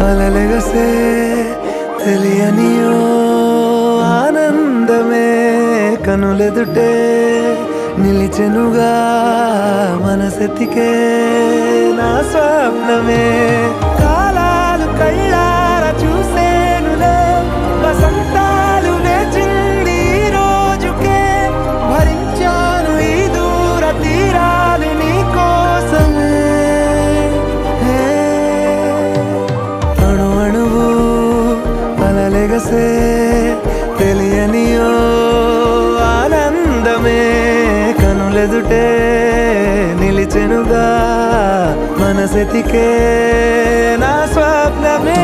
అలలెగసే తెలియనియో ఆనందమే కనులెదుటే నిలిచెనుగా మనసెతికే నా స్వప్నమే కాలాలు కళ్ళార చూసేనులే వసంతాలు వేచింది ఈ రోజుకే భరించాను ఈ దూర తీరాలు నీ కోసమే అణు అణువు అలలెగసే తెలియనియో ఆనందమే కనులెదుటే నిలిచెనుగా మనసెతికే నా స్వప్నమే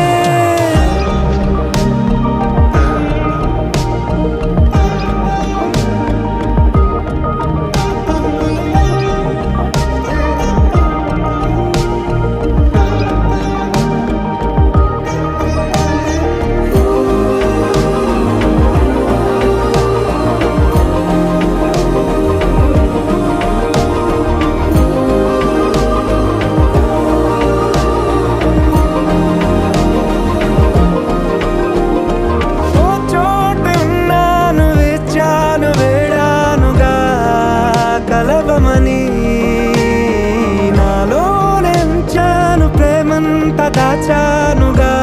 నాలోనెంచాను ప్రేమంత దాచానుగా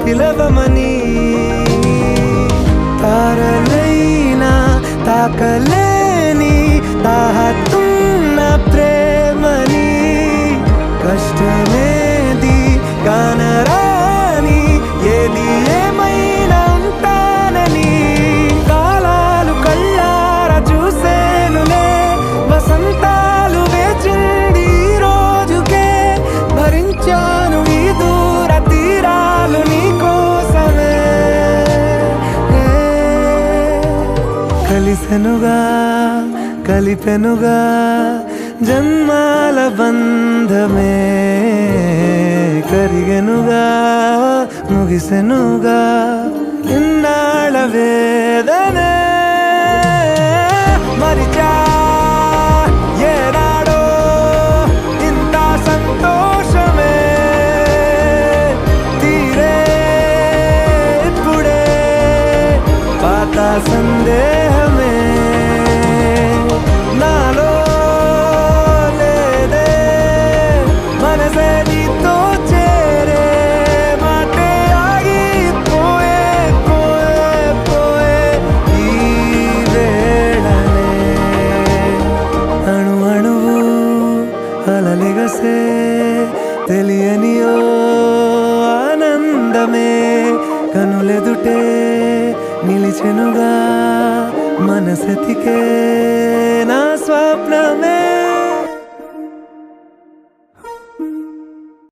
పిలవమని తారలైనా తాకలేని తాహతున్న ప్రేమని కష్టమేది కానరాని ఏది ఏమైనా ఉంటానని కాలాలు కళ్ళార చూసేనులే వసంతాలు వేచింది ఈ రోజుకే భరించాను ఈ దూర తీరాలు నీ కోసమే కలిసెనుగా కలిపెనుగా జన్మాల బంధమే కరిగెనుగా ముగిసెనుగా ఇన్నాళ్ళ వేదనే మరిచా ఏనాడో ఇంత సంతోషమే తీరే ఇప్పుడే పాత సందేహమే నాలో లేదే మనసే నీతో చేరే మాటే ఆగిపోయే పోయే పోయే ఈ వేళనే అణు అణువు అలలెగసే తెలియనియో ఆనందమే కనులెదుటే నిలిచెనుగా మనసెతికే నా స్వప్నమే